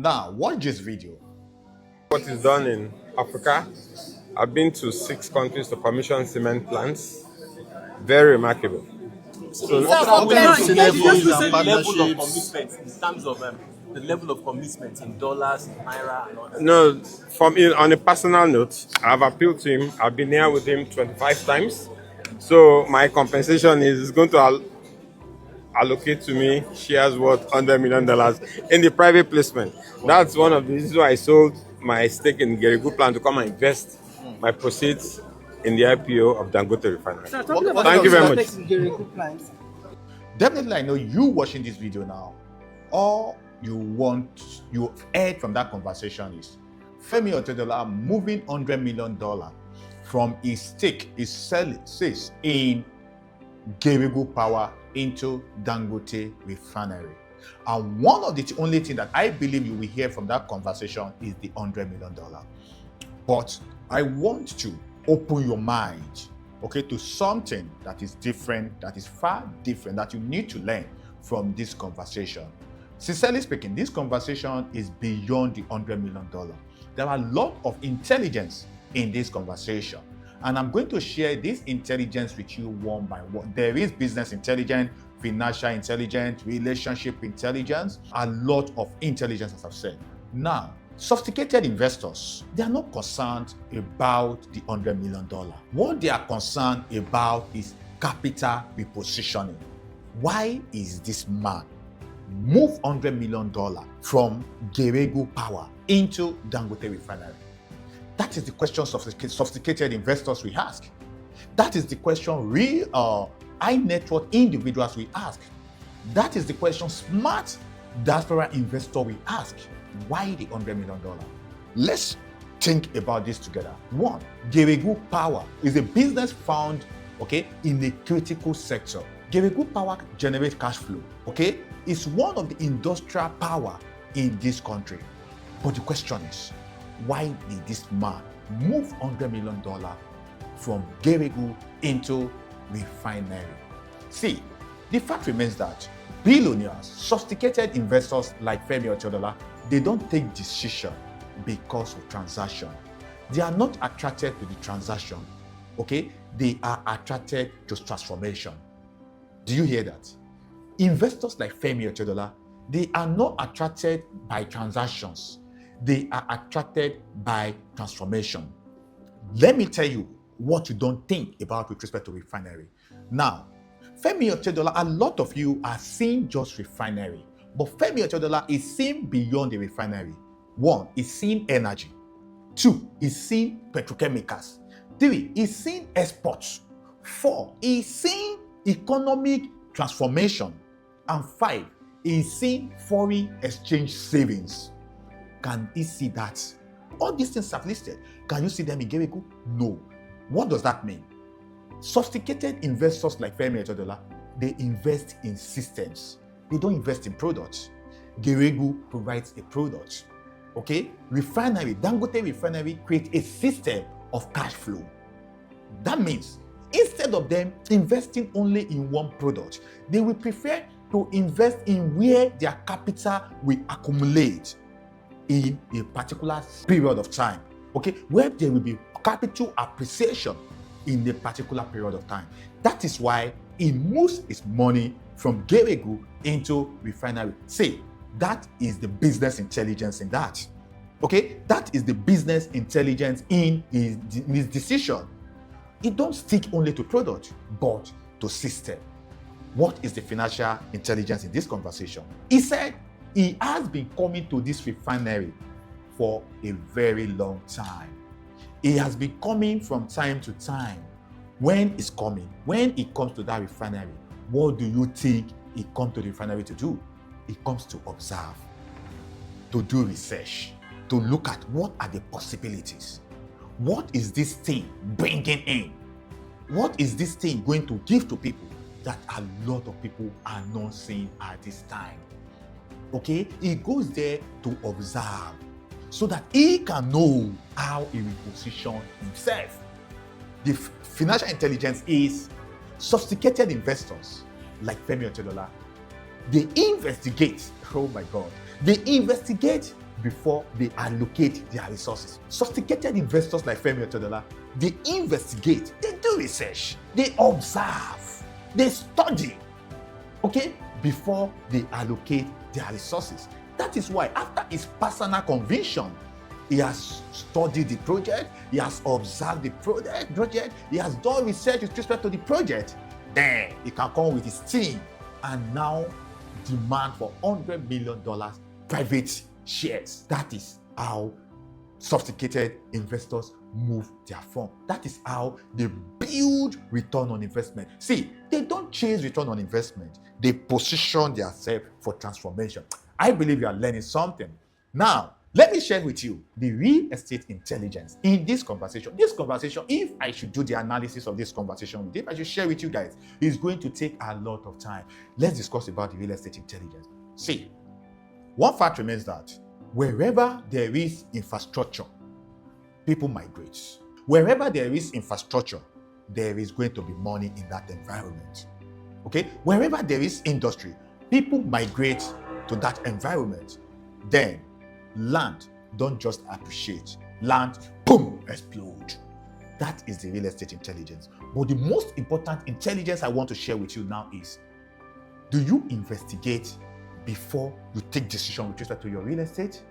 Now, watch this video. What is done in Africa. I've been to 6 countries to commission cement plants. Very remarkable. So, What kind of synergies and the level of partnerships? commitment in terms of the level of commitment in dollars, in naira, and all that. no, on a personal note, I've appealed to him. I've been here with him 25 times. So my compensation is going to allocate to me shares worth $100 million in the private placement. That's one of the reasons why I sold my stake in Geregu Plan to come and invest my proceeds in the IPO of Dangote Refinery. Thank you very much. Definitely, I know you watching this video now. All you heard from that conversation is Femi Otedola moving $100 million from his stake, his says in Geregu Power into Dangote Refinery. And one of the only thing that I believe you will hear from that conversation is the $100 million. But I want to open your mind, okay, to something that is different, that is far different, that you need to learn from this conversation. Sincerely speaking, this conversation is beyond the $100 million. There are a lot of intelligence in this conversation. And I'm going to share this intelligence with you one by one. There is business intelligence, financial intelligence, relationship intelligence, a lot of intelligence, as I've said. Now, sophisticated investors, they are not concerned about the $100 million. What they are concerned about is capital repositioning. Why is this man move $100 million from Geregu Power into Dangote Refinery? That is the question sophisticated investors we ask. That is the question real high net worth individuals we ask. That is the question smart diaspora investor we ask. Why the $100 million? Let's think about this together. One, Geregu Power is a business found, okay, in a critical sector. Geregu Power generates cash flow, okay? It's one of the industrial power in this country. But the question is, why did this man move $100 million from Geregu into refinery? See, the fact remains that billionaires, sophisticated investors like Femi Otedola, they don't take decision because of transaction. They are not attracted to the transaction, okay? They are attracted to transformation. Do you hear that? Investors like Femi Otedola, they are not attracted by transactions. They are attracted by transformation. Let me tell you what you don't think about with respect to refinery. Now, Femi Otedola, a lot of you are seeing just refinery, but Femi Otedola is seeing beyond the refinery. One, he's seeing energy. Two, he's seeing petrochemicals. Three, he's seeing exports. Four, he's seeing economic transformation. And five, he's seeing foreign exchange savings. Can he see that? All these things I've listed, can you see them in Geregu? No. What does that mean? Sophisticated investors like Femi Otedola, they invest in systems. They don't invest in products. Geregu provides a product. Okay? Refinery, Dangote Refinery creates a system of cash flow. That means instead of them investing only in one product, they will prefer to invest in where their capital will accumulate in a particular period of time, okay, where there will be capital appreciation in a particular period of time. That is why he moves his money from Geregu into refinery. See, that is the business intelligence in that. Okay, that is the business intelligence in his decision. He don't stick only to product, but to system. What is the financial intelligence in this conversation? He said he has been coming to this refinery for a very long time. He has been coming from time to time. When he's coming, when he comes to that refinery, what do you think he comes to the refinery to do? He comes to observe, to do research, to look at what are the possibilities. What is this thing bringing in? What is this thing going to give to people that a lot of people are not seeing at this time? Okay, he goes there to observe so that he can know how he will position himself. The financial intelligence is sophisticated investors like Femi Otedola. They investigate, oh my God, they investigate before they allocate their resources. Sophisticated investors like Femi Otedola, they investigate, they do research, they observe, they study, okay, before they allocate their resources. That is why, after his personal conviction, he has studied the project, he has observed the project, he has done research with respect to the project. Then he can come with his team and now demand for $100 million private shares. That is how sophisticated investors move their fund. That is how they build return on investment. See, they don't chase return on investment. They position themselves for transformation. I believe you are learning something. Now, let me share with you the real estate intelligence in this conversation. This conversation, if I should do the analysis of this conversation with you, if I should share with you guys, it's going to take a lot of time. Let's discuss about the real estate intelligence. See, one fact remains that wherever there is infrastructure, people migrate. Wherever there is infrastructure, there is going to be money in that environment. Okay? Wherever there is industry, people migrate to that environment. Then land don't just appreciate. Land, boom, explode. That is the real estate intelligence. But the most important intelligence I want to share with you now is, do you investigate before you take decision with respect to your real estate?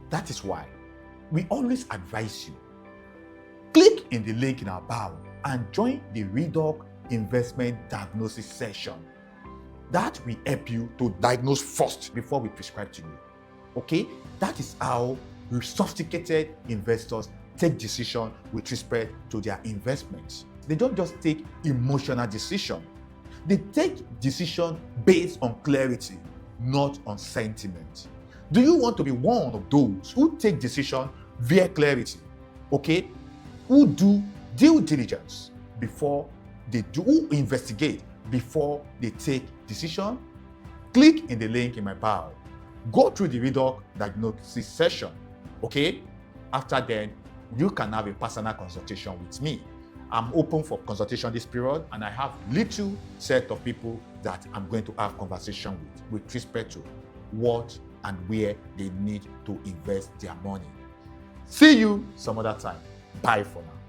That is why we always advise you, click in the link in our bio and join the REDOC investment diagnosis session. That will help you to diagnose first before we prescribe to you. Okay? That is how sophisticated investors take decision with respect to their investments. They don't just take emotional decision. They take decision based on clarity, not on sentiment. Do you want to be one of those who take decision via clarity? Okay? Who do due diligence before they do, who investigate before they take decision? Click in the link in my bio. Go through the REDOC diagnosis session. Okay? After then, you can have a personal consultation with me. I'm open for consultation this period, and I have little set of people that I'm going to have conversation with respect to what and where they need to invest their money. See you some other time. Bye for now.